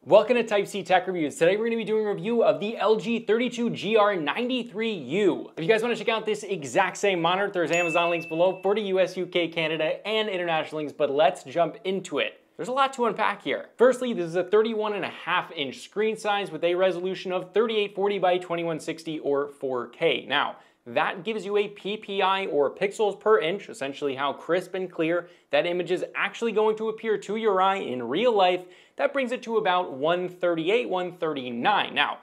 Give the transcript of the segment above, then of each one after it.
Welcome to Type C Tech Reviews. Today we're going to be doing a review of the LG 32GR93U. If you guys want to check out this exact same monitor, there's Amazon links below for the US, UK, Canada, and international links, but let's jump into it. There's a lot to unpack here. Firstly, this is a 31.5-inch screen size with a resolution of 3840 by 2160 or 4K. Now, that gives you a PPI or pixels per inch, essentially how crisp and clear that image is actually going to appear to your eye in real life. That brings it to about 138, 139. Now,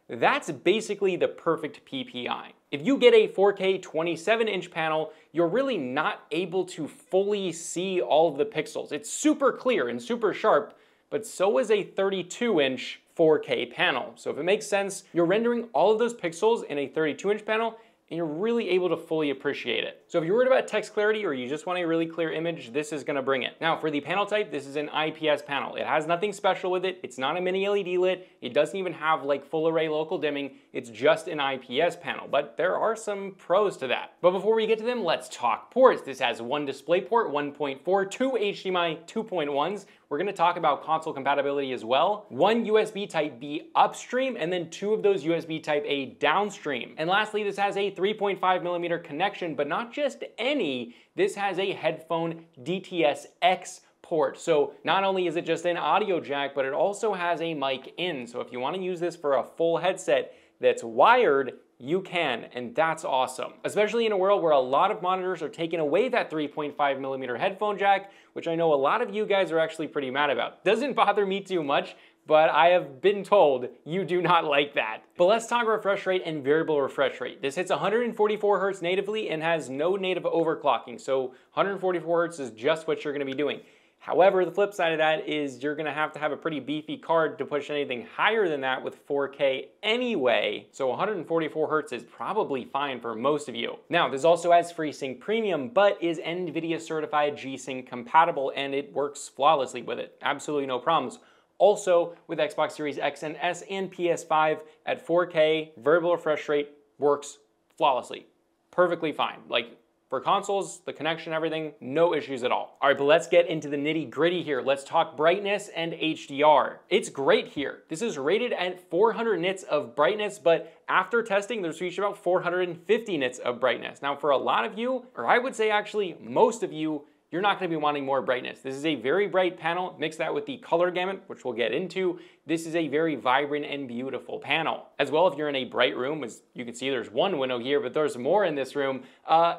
that's basically the perfect PPI. If you get a 4K 27-inch panel, you're really not able to fully see all of the pixels. It's super clear and super sharp, but so is a 32-inch 4K panel. So if it makes sense, you're rendering all of those pixels in a 32-inch panel, and you're really able to fully appreciate it. So if you're worried about text clarity or you just want a really clear image, this is gonna bring it. Now for the panel type, this is an IPS panel. It has nothing special with it. It's not a mini LED lit. It doesn't even have like full array local dimming. It's just an IPS panel, but there are some pros to that. But before we get to them, let's talk ports. This has one DisplayPort 1.4, two HDMI 2.1s. We're gonna talk about console compatibility as well. One USB Type B upstream, and then two of those USB Type A downstream. And lastly, this has a 3.5mm connection, but not just any. This has a headphone DTS-X port. So not only is it just an audio jack, but it also has a mic in. So if you wanna use this for a full headset that's wired, you can, and that's awesome. Especially in a world where a lot of monitors are taking away that 3.5mm headphone jack, which I know a lot of you guys are actually pretty mad about. Doesn't bother me too much, but I have been told you do not like that. But let's talk refresh rate and variable refresh rate. This hits 144 Hz natively and has no native overclocking, so 144 Hz is just what you're gonna be doing. However, the flip side of that is you're gonna have to have a pretty beefy card to push anything higher than that with 4K anyway, so 144 Hz is probably fine for most of you. Now, this also has FreeSync Premium, but is NVIDIA certified G-Sync compatible, and it works flawlessly with it. Absolutely no problems. Also, with Xbox Series X and S and PS5 at 4K, variable refresh rate works flawlessly. Perfectly fine. Like, for consoles, the connection, everything, no issues at all. All right, but let's get into the nitty gritty here. Let's talk brightness and HDR. It's great here. This is rated at 400 nits of brightness, but after testing, there's reached about 450 nits of brightness. Now, for a lot of you, or I would say actually most of you, you're not gonna be wanting more brightness. This is a very bright panel. Mix that with the color gamut, which we'll get into. This is a very vibrant and beautiful panel. As well, if you're in a bright room, as you can see, there's one window here, but there's more in this room,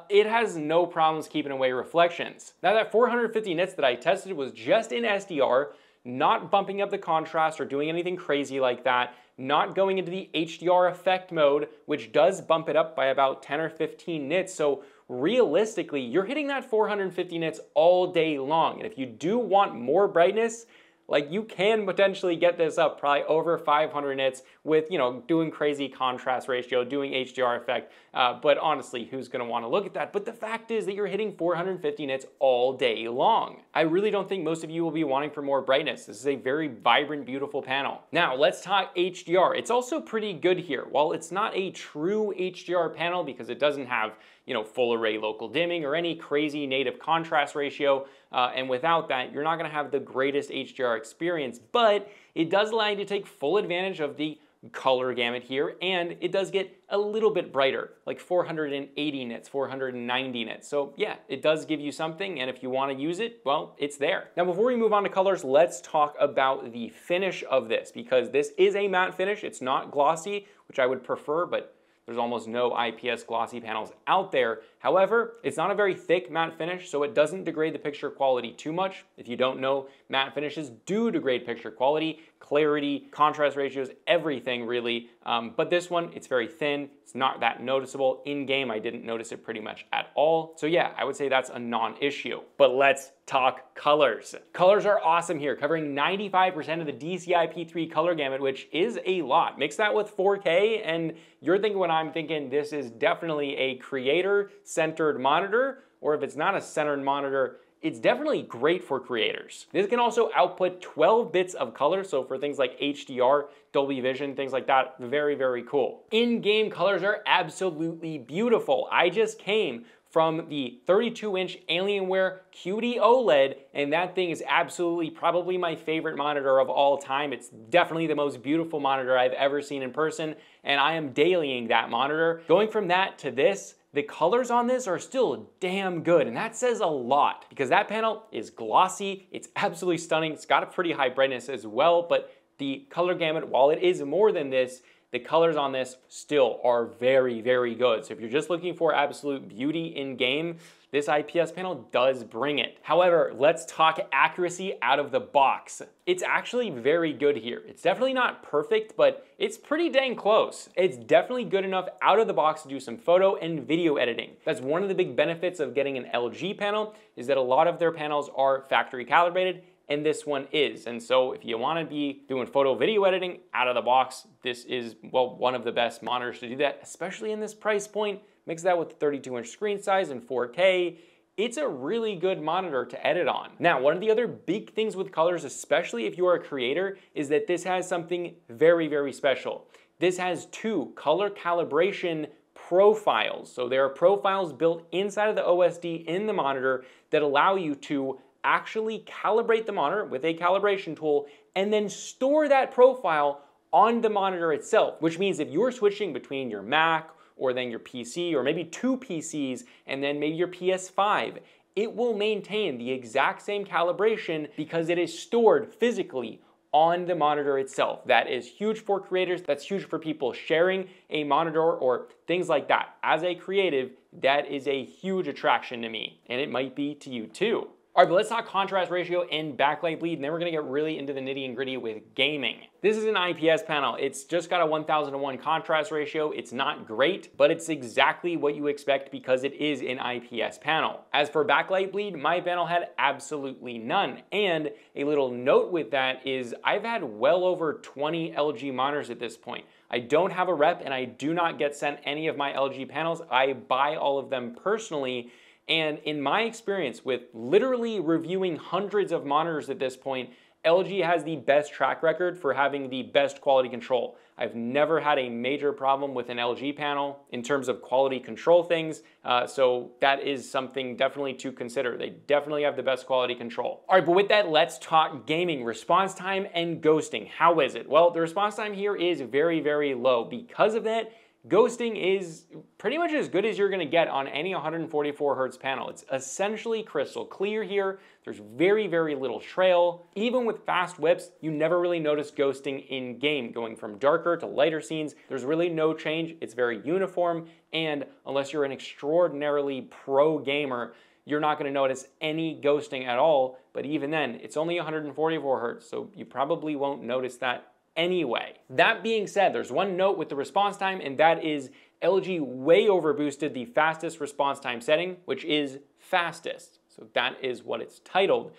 it has no problems keeping away reflections. Now that 450 nits that I tested was just in SDR, not bumping up the contrast or doing anything crazy like that, not going into the HDR effect mode, which does bump it up by about 10 or 15 nits. So realistically, you're hitting that 450 nits all day long. And if you do want more brightness, like you can potentially get this up probably over 500 nits with, you know, doing crazy contrast ratio, doing HDR effect. But honestly, who's gonna wanna look at that? But the fact is that you're hitting 450 nits all day long. I really don't think most of you will be wanting for more brightness. This is a very vibrant, beautiful panel. Now let's talk HDR. It's also pretty good here. While it's not a true HDR panel because it doesn't have, you know, full array local dimming or any crazy native contrast ratio, and without that, you're not gonna have the greatest HDR experience, but it does allow you to take full advantage of the color gamut here, and it does get a little bit brighter, like 480 nits, 490 nits. So yeah, it does give you something, and if you wanna use it, well, it's there. Now before we move on to colors, let's talk about the finish of this, because this is a matte finish. It's not glossy, which I would prefer, but there's almost no IPS glossy panels out there. However, it's not a very thick matte finish, so it doesn't degrade the picture quality too much. If you don't know, matte finishes do degrade picture quality, clarity, contrast ratios, everything really. But this one, it's very thin. It's not that noticeable. In-game, I didn't notice it pretty much at all. So yeah, I would say that's a non-issue. But let's talk colors. Colors are awesome here, covering 95% of the DCI-P3 color gamut, which is a lot. Mix that with 4K, and you're thinking what I'm thinking, this is definitely a creator-centered monitor, or if it's not a centered monitor, it's definitely great for creators. This can also output 12 bits of color, so for things like HDR, Dolby Vision, things like that, very, very cool. In-game colors are absolutely beautiful. I just came from the 32-inch Alienware QD OLED, and that thing is absolutely probably my favorite monitor of all time. It's definitely the most beautiful monitor I've ever seen in person, and I am dailying that monitor. Going from that to this, the colors on this are still damn good, and that says a lot because that panel is glossy, it's absolutely stunning, it's got a pretty high brightness as well, but the color gamut, while it is more than this, the colors on this still are very, very good. So if you're just looking for absolute beauty in game, this IPS panel does bring it. However, let's talk accuracy out of the box. It's actually very good here. It's definitely not perfect, but it's pretty dang close. It's definitely good enough out of the box to do some photo and video editing. That's one of the big benefits of getting an LG panel, is that a lot of their panels are factory calibrated, and this one is. And so if you want to be doing photo video editing out of the box, this is, well, one of the best monitors to do that, especially in this price point. Mix that with the 32-inch screen size and 4K. It's a really good monitor to edit on. Now, one of the other big things with colors, especially if you are a creator, is that this has something very, very special. This has 2 color calibration profiles. So there are profiles built inside of the OSD in the monitor that allow you to actually calibrate the monitor with a calibration tool and then store that profile on the monitor itself, which means if you're switching between your Mac or then your PC or maybe 2 PCs and then maybe your PS5, it will maintain the exact same calibration because it is stored physically on the monitor itself. That is huge for creators, that's huge for people sharing a monitor or things like that. As a creative, that is a huge attraction to me, and it might be to you too. All right, but let's talk contrast ratio and backlight bleed, and then we're gonna get really into the nitty and gritty with gaming. This is an IPS panel. It's just got a 1000:1 contrast ratio. It's not great, but it's exactly what you expect because it is an IPS panel. As for backlight bleed, my panel had absolutely none. And a little note with that is I've had well over 20 LG monitors at this point. I don't have a rep and I do not get sent any of my LG panels. I buy all of them personally. And in my experience with literally reviewing hundreds of monitors at this point, LG has the best track record for having the best quality control. I've never had a major problem with an LG panel in terms of quality control things, so that is something definitely to consider. They definitely have the best quality control. All right, but with that, let's talk gaming, response time, and ghosting. How is it? Well, the response time here is very, very low. Because of that, ghosting is pretty much as good as you're gonna get on any 144 Hz panel. It's essentially crystal clear here. There's very, very little trail. Even with fast whips, you never really notice ghosting in game. Going from darker to lighter scenes, there's really no change. It's very uniform, and unless you're an extraordinarily pro gamer, you're not gonna notice any ghosting at all. But even then, it's only 144 Hz, so you probably won't notice that anyway. That being said, there's one note with the response time, and that is LG way overboosted the fastest response time setting, which is fastest. So that is what it's titled.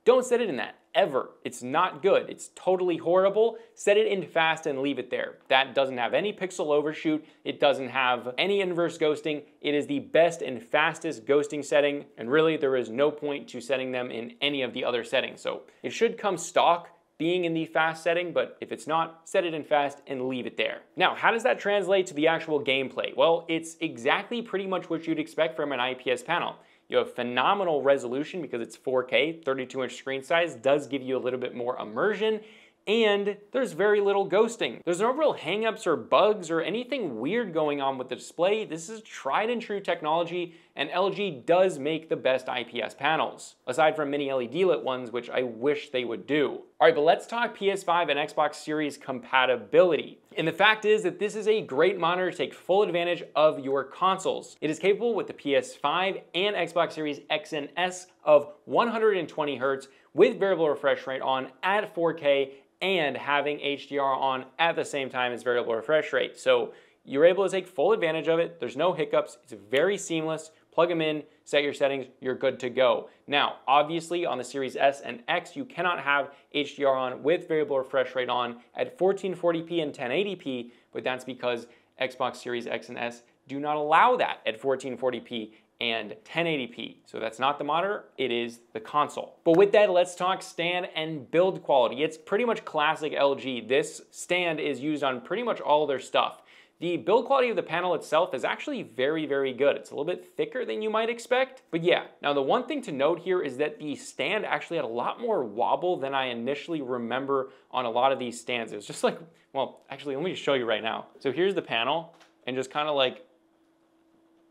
Don't set it in that, ever. It's not good. It's totally horrible. Set it in fast and leave it there. That doesn't have any pixel overshoot. It doesn't have any inverse ghosting. It is the best and fastest ghosting setting, and really there is no point to setting them in any of the other settings. So it should come stock being in the fast setting, but if it's not, set it in fast and leave it there. Now, how does that translate to the actual gameplay? Well, it's exactly pretty much what you'd expect from an IPS panel. You have phenomenal resolution because it's 4K, 32-inch screen size, does give you a little bit more immersion, and there's very little ghosting. There's no real hangups or bugs or anything weird going on with the display. This is tried and true technology, and LG does make the best IPS panels, aside from mini LED lit ones, which I wish they would do. All right, but let's talk PS5 and Xbox Series compatibility. And the fact is that this is a great monitor to take full advantage of your consoles. It is capable with the PS5 and Xbox Series X and S of 120 Hz with variable refresh rate on at 4K and having HDR on at the same time as variable refresh rate. So you're able to take full advantage of it. There's no hiccups. It's very seamless. Plug them in, set your settings, you're good to go. Now, obviously on the Series S and X, you cannot have HDR on with variable refresh rate on at 1440p and 1080p, but that's because Xbox Series X and S do not allow that at 1440p and 1080p. So that's not the monitor, it is the console. But with that, let's talk stand and build quality. It's pretty much classic LG. This stand is used on pretty much all their stuff. The build quality of the panel itself is actually very, very good. It's a little bit thicker than you might expect, but yeah. Now the one thing to note here is that the stand actually had a lot more wobble than I initially remember on a lot of these stands. It was just like, well, actually, let me just show you right now. So here's the panel, and just kind of like,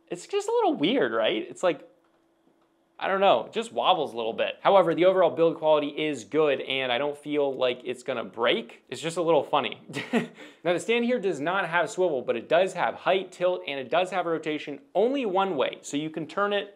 it's just a little weird, right? It's like, I don't know, it just wobbles a little bit. However, the overall build quality is good and I don't feel like it's gonna break. It's just a little funny. Now the stand here does not have swivel, but it does have height, tilt, and it does have rotation only one way. So you can turn it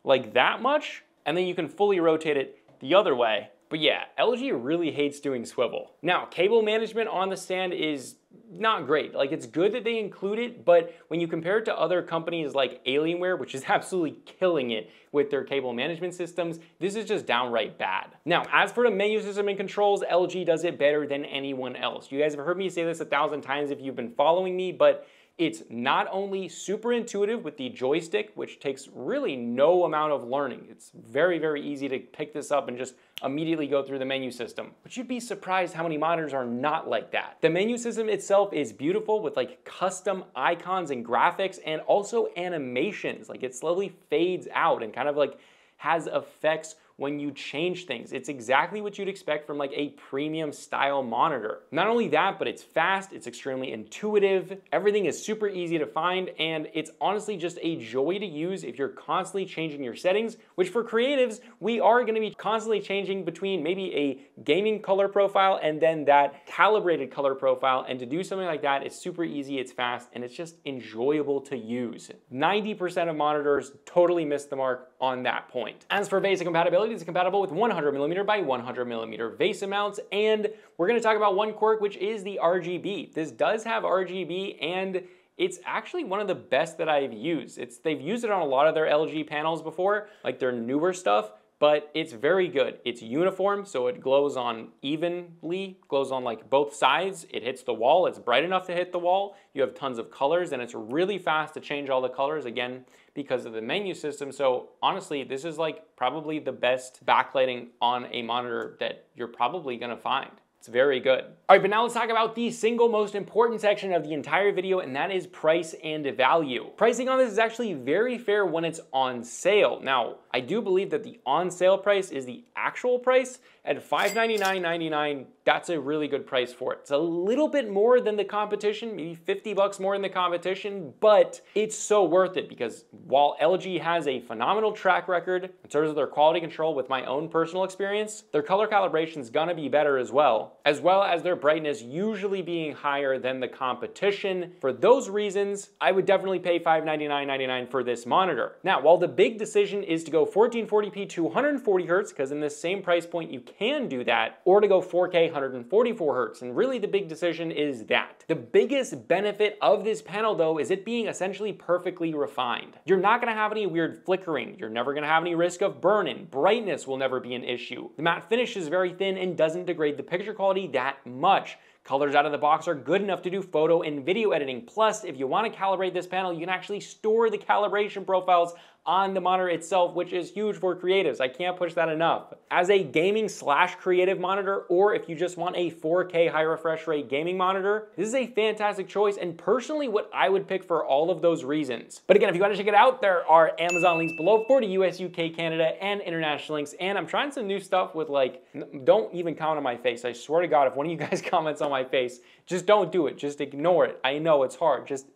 like that much, and then you can fully rotate it the other way. But yeah, LG really hates doing swivel. Now, cable management on the stand is not great. Like, it's good that they include it, but when you compare it to other companies like Alienware, which is absolutely killing it with their cable management systems, this is just downright bad. Now, as for the menu system and controls, LG does it better than anyone else. You guys have heard me say this 1,000 times if you've been following me, but it's not only super intuitive with the joystick, which takes really no amount of learning. It's very, very easy to pick this up and just immediately go through the menu system. But you'd be surprised how many monitors are not like that. The menu system itself is beautiful with like custom icons and graphics and also animations. Like, it slowly fades out and kind of like has effects when you change things. It's exactly what you'd expect from like a premium style monitor. Not only that, but it's fast, it's extremely intuitive, everything is super easy to find, and it's honestly just a joy to use if you're constantly changing your settings, which for creatives, we are gonna be constantly changing between maybe a gaming color profile and then that calibrated color profile, and to do something like that, it's super easy, it's fast, and it's just enjoyable to use. 90% of monitors totally miss the mark on that point. As for Vesa compatibility, it's compatible with 100mm by 100mm Vesa mounts, and we're going to talk about one quirk, which is the RGB. This does have RGB, and it's actually one of the best that I've used. They've used it on a lot of their LG panels before, like their newer stuff, but it's very good. It's uniform, so it glows on evenly, glows on like both sides. It hits the wall, it's bright enough to hit the wall. You have tons of colors, and it's really fast to change all the colors, again, because of the menu system. So honestly, this is like probably the best backlighting on a monitor that you're probably gonna find. It's very good. All right, but now let's talk about the single most important section of the entire video, and that is price and value. Pricing on this is actually very fair when it's on sale. Now, I do believe that the on sale price is the actual price. At $599.99, that's a really good price for it. It's a little bit more than the competition, maybe 50 bucks more than the competition, but it's so worth it because while LG has a phenomenal track record in terms of their quality control with my own personal experience, their color calibration is gonna be better as well as their brightness usually being higher than the competition. For those reasons, I would definitely pay $599.99 for this monitor. Now, while the big decision is to go 1440p 240Hz, because in this same price point you can do that, or to go 4K 144Hz, and really the big decision is that. The biggest benefit of this panel though is it being essentially perfectly refined. You're not gonna have any weird flickering, you're never gonna have any risk of burn-in, brightness will never be an issue. The matte finish is very thin and doesn't degrade the picture quality that much. Colors out of the box are good enough to do photo and video editing. Plus, if you want to calibrate this panel, you can actually store the calibration profiles on the monitor itself, which is huge for creatives. I can't push that enough. As a gaming / creative monitor, or if you just want a 4K high refresh rate gaming monitor, this is a fantastic choice and personally what I would pick for all of those reasons. But again, if you want to check it out, there are Amazon links below for the US, UK, Canada, and international links. And I'm trying some new stuff with like, don't even comment on my face. I swear to God, if one of you guys comments on my face, just don't do it. Just ignore it. I know it's hard. Just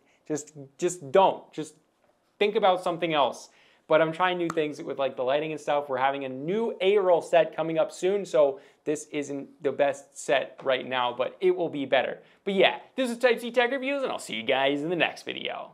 don't. Just think about something else. But I'm trying new things with like the lighting and stuff. We're having a new A-roll set coming up soon, so this isn't the best set right now, but it will be better. But yeah, this is Type C Tech Reviews, and I'll see you guys in the next video.